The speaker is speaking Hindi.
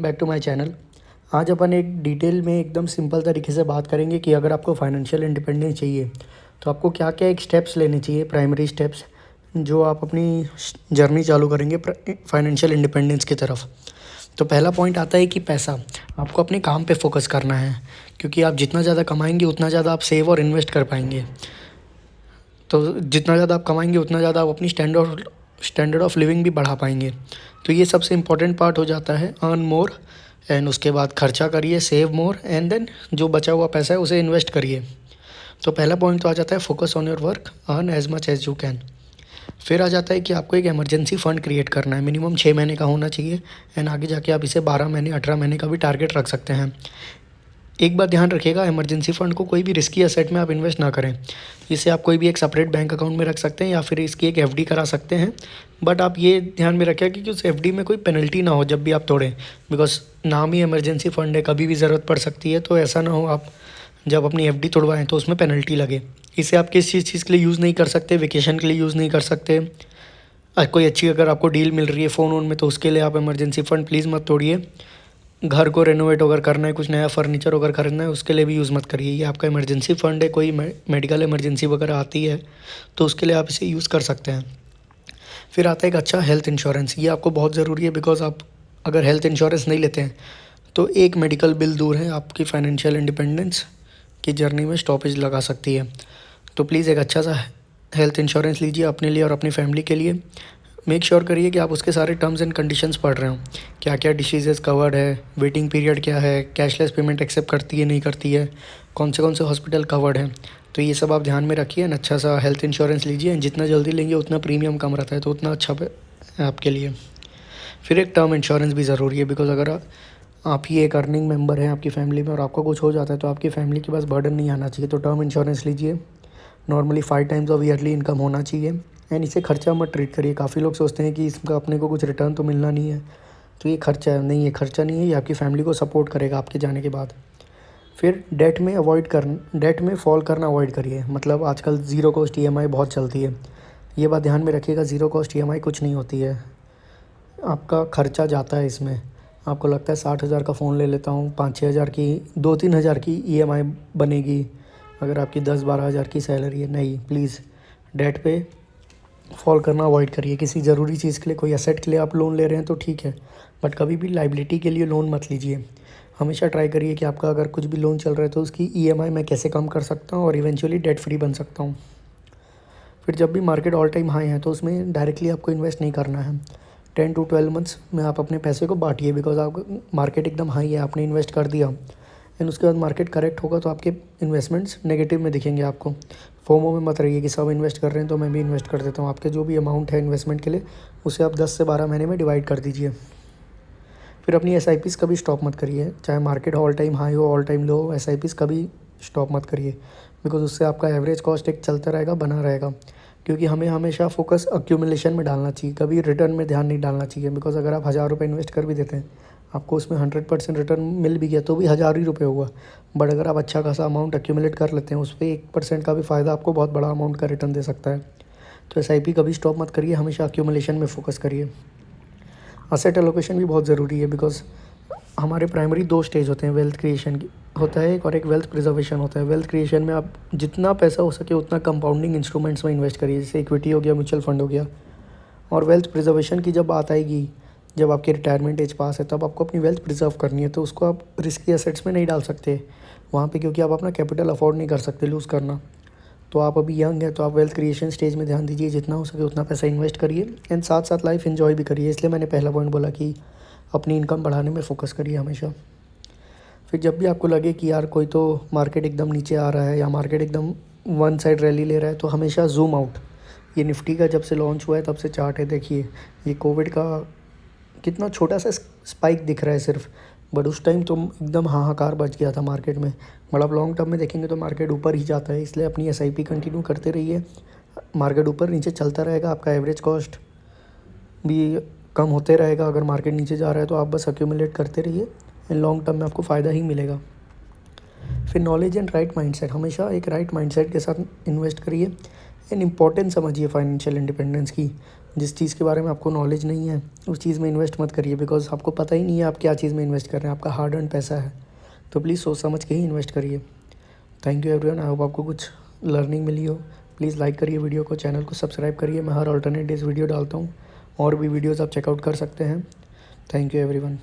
Back to my channel. आज अपन एक डिटेल में एकदम सिंपल तरीके से बात करेंगे कि अगर आपको फाइनेंशियल इंडिपेंडेंस चाहिए तो आपको क्या क्या एक स्टेप्स लेने चाहिए, प्राइमरी स्टेप्स जो आप अपनी जर्नी चालू करेंगे फाइनेंशियल इंडिपेंडेंस की तरफ। तो पहला पॉइंट आता है कि पैसा, आपको अपने काम पे फोकस करना है, क्योंकि आप जितना ज़्यादा कमाएंगे उतना ज़्यादा आप सेव और इन्वेस्ट कर पाएंगे। तो जितना ज़्यादा आप कमाएंगे उतना ज़्यादा आप अपनी स्टैंडर्ड ऑफ लिविंग भी बढ़ा पाएंगे। तो ये सबसे इम्पोर्टेंट पार्ट हो जाता है, अर्न मोर एंड उसके बाद खर्चा करिए, सेव मोर एंड देन जो बचा हुआ पैसा है उसे इन्वेस्ट करिए। तो पहला पॉइंट तो आ जाता है focus on your work, earn as much as you can. फिर आ जाता है कि आपको एक इमरजेंसी फ़ंड क्रिएट करना है, मिनिमम 6 महीने का होना चाहिए एंड आगे जाके आप इसे 12 महीने 18 महीने का भी टारगेट रख सकते हैं। एक बात ध्यान रखिएगा, इमरजेंसी फ़ंड को कोई भी रिस्की एसेट में आप इन्वेस्ट ना करें। इसे आप कोई भी एक सेपरेट बैंक अकाउंट में रख सकते हैं या फिर इसकी एक एफडी करा सकते हैं। बट आप ये ध्यान में रखिएगा कि उस एफडी में कोई पेनल्टी ना हो जब भी आप तोड़ें, बिकॉज नाम ही इमरजेंसी फ़ंड है, कभी भी ज़रूरत पड़ सकती है। तो ऐसा ना हो आप जब अपनी एफडी तोड़वाएं तो उसमें पेनल्टी लगे। इसे आप किस चीज़ के लिए यूज़ नहीं कर सकते, वेकेशन के लिए यूज़ नहीं कर सकते। कोई अच्छी अगर आपको डील मिल रही है फ़ोन वोन में तो उसके लिए आप इमरजेंसी फ़ंड प्लीज़ मत तोड़िए। घर को रेनोवेट अगर करना है, कुछ नया फर्नीचर अगर खरीदना है, उसके लिए भी यूज़ मत करिए। ये आपका इमरजेंसी फ़ंड है, कोई मेडिकल इमरजेंसी वगैरह आती है तो उसके लिए आप इसे यूज़ कर सकते हैं। फिर आता है एक अच्छा हेल्थ इंश्योरेंस। ये आपको बहुत ज़रूरी है, बिकॉज आप अगर हेल्थ इंश्योरेंस नहीं लेते हैं तो एक मेडिकल बिल दूर है आपकी फाइनेंशियल इंडिपेंडेंस की जर्नी में स्टॉपेज लगा सकती है। तो प्लीज़ एक अच्छा सा हेल्थ इंश्योरेंस लीजिए अपने लिए और अपनी फैमिली के लिए। मेक श्योर करिए कि आप उसके सारे टर्म्स एंड कंडीशंस पढ़ रहे हो, क्या क्या डिसीज़ेज़ कवर्ड है, वेटिंग पीरियड क्या है, कैशलेस पेमेंट एक्सेप्ट करती है नहीं करती है, कौन से हॉस्पिटल कवर्ड है। तो ये सब आप ध्यान में रखिए एंड अच्छा सा हेल्थ इंश्योरेंस लीजिए। जितना जल्दी लेंगे उतना प्रीमियम कम रहता है, तो उतना अच्छा है आपके लिए। फिर एक टर्म इंश्योरेंस भी ज़रूरी है, बिकॉज अगर आप ही एक अर्निंग मेंबर हैं आपकी फ़ैमिली में और आपको कुछ हो जाता है तो आपकी फ़ैमिली के पास बर्डन नहीं आना चाहिए। तो टर्म इंश्योरेंस लीजिए। Normally 5 times of yearly income होना चाहिए एंड इसे खर्चा मत ट्रीट करिए। काफ़ी लोग सोचते हैं कि इसका अपने को कुछ रिटर्न तो मिलना नहीं है, तो ये खर्चा है। नहीं, ये खर्चा नहीं है, ये आपकी फ़ैमिली को सपोर्ट करेगा आपके जाने के बाद। फिर डेट में फॉल करना अवॉइड करिए। मतलब आजकल ज़ीरो कॉस्ट ईएमआई बहुत चलती है, ये बात ध्यान में रखिएगा। ज़ीरो कॉस्ट ईएमआई कुछ नहीं होती है, आपका खर्चा जाता है इसमें। आपको लगता है 60,000 का फ़ोन ले लेता हूँ, 5-6 हज़ार की 2-3 हज़ार की ईएमआई बनेगी अगर आपकी 10-12 हज़ार की सैलरी है। नहीं, प्लीज़ डेट पे फॉल करना अवॉइड करिए। किसी ज़रूरी चीज़ के लिए, कोई एसेट के लिए आप लोन ले रहे हैं तो ठीक है, बट कभी भी लाइबिलिटी के लिए लोन मत लीजिए। हमेशा ट्राई करिए कि आपका अगर कुछ भी लोन चल रहा है तो उसकी ईएमआई मैं कैसे कम कर सकता हूँ और इवेंचुअली डेट फ्री बन सकता हूँ। फिर जब भी मार्केट ऑल टाइम हाई है तो उसमें डायरेक्टली आपको इन्वेस्ट नहीं करना है। 10 to 12 मंथ्स में आप अपने पैसे को बांटिए, बिकॉज आप मार्केट एकदम हाई है, आपने इन्वेस्ट कर दिया एंड उसके बाद मार्केट करेक्ट होगा तो आपके इन्वेस्टमेंट्स नेगेटिव में दिखेंगे आपको। फोमो में मत रहिए कि सब इन्वेस्ट कर रहे हैं तो मैं भी इन्वेस्ट कर देता हूँ। आपके जो भी अमाउंट है इन्वेस्टमेंट के लिए उसे आप 10 से 12 महीने में डिवाइड कर दीजिए। फिर अपनी एसआईपीज़ कभी स्टॉप मत करिए, चाहे मार्केट ऑल टाइम हाई हो ऑल टाइम लो हो, एसआईपीज़ कभी स्टॉप मत करिए, बिकॉज उससे आपका एवरेज कॉस्ट एक चलता रहेगा, बना रहेगा। क्योंकि हमें हमेशा फोकस अक्यूमुलेशन में डालना चाहिए, कभी रिटर्न में ध्यान नहीं डालना चाहिए। बिकॉज अगर आप 1,000 रुपये इन्वेस्ट कर भी देते हैं, आपको उसमें 100% रिटर्न मिल भी गया तो भी 1,000 ही रुपये हुआ। बट अगर आप अच्छा खासा अमाउंट अक्यूमुलेट कर लेते हैं, उस पर 1% का भी फ़ायदा आपको बहुत बड़ा अमाउंट का रिटर्न दे सकता है। तो एसआईपी कभी स्टॉप मत करिए, हमेशा अक्यूमुलेशन में फोकस करिए। असेट एलोकेशन भी बहुत ज़रूरी है, बिकॉज हमारे प्राइमरी 2 स्टेज होते हैं, वेल्थ क्रिएशन की होता है एक, और एक वेल्थ प्रिजर्वेशन होता है। वेल्थ क्रिएशन में आप जितना पैसा हो सके उतना कंपाउंडिंग इंस्ट्रूमेंट्स में इन्वेस्ट करिए, जैसे इक्विटी हो गया, म्यूचुअल फंड हो गया। और वेल्थ प्रिजर्वेशन की जब बात आएगी, जब आपकी रिटायरमेंट एज पास है तब आपको अपनी वेल्थ प्रिजर्व करनी है, तो उसको आप रिस्की एसेट्स में नहीं डाल सकते वहाँ पे, क्योंकि आप अपना कैपिटल अफोर्ड नहीं कर सकते लूज़ करना। तो आप अभी यंग है तो आप वेल्थ क्रिएशन स्टेज में ध्यान दीजिए, जितना हो सके उतना पैसा इन्वेस्ट करिए एंड साथ साथ लाइफ इन्जॉय भी करिए। इसलिए मैंने पहला पॉइंट बोला कि अपनी इनकम बढ़ाने में फ़ोकस करिए हमेशा। फिर जब भी आपको लगे कि यार कोई तो मार्केट एकदम नीचे आ रहा है या मार्केट एकदम वन साइड रैली ले रहा है, तो हमेशा जूम आउट। ये निफ्टी का जब से लॉन्च हुआ है तब से चार्ट है, देखिए ये कोविड का कितना छोटा सा स्पाइक दिख रहा है सिर्फ, बट उस टाइम तो एकदम हाहाकार बच गया था मार्केट में। बट आप लॉन्ग टर्म में देखेंगे तो मार्केट ऊपर ही जाता है। इसलिए अपनी एसआईपी कंटिन्यू करते रहिए, मार्केट ऊपर नीचे चलता रहेगा, आपका एवरेज कॉस्ट भी कम होते रहेगा। अगर मार्केट नीचे जा रहा है तो आप बस अक्यूमुलेट करते रहिए एंड लॉन्ग टर्म में आपको फ़ायदा ही मिलेगा। फिर नॉलेज एंड राइट माइंडसेट, हमेशा एक राइट माइंडसेट के साथ इन्वेस्ट करिए एंड इम्पोर्टेंस समझिए फाइनेंशियल इंडिपेंडेंस की। जिस चीज़ के बारे में आपको नॉलेज नहीं है उस चीज़ में इन्वेस्ट मत करिए, बिकॉज़ आपको पता ही नहीं है आप क्या चीज़ में इन्वेस्ट कर रहे हैं, आपका हार्ड अर्न पैसा है। तो प्लीज़ सोच समझ के ही इन्वेस्ट करिए। Thank you everyone, I hope आपको कुछ लर्निंग मिली हो। प्लीज़ लाइक करिए वीडियो को, चैनल को सब्सक्राइब करिए। मैं हर अल्टरनेट डेज़ वीडियो डालता हूँ, और भी वीडियोज़ आप चेकआउट कर सकते हैं। Thank you everyone.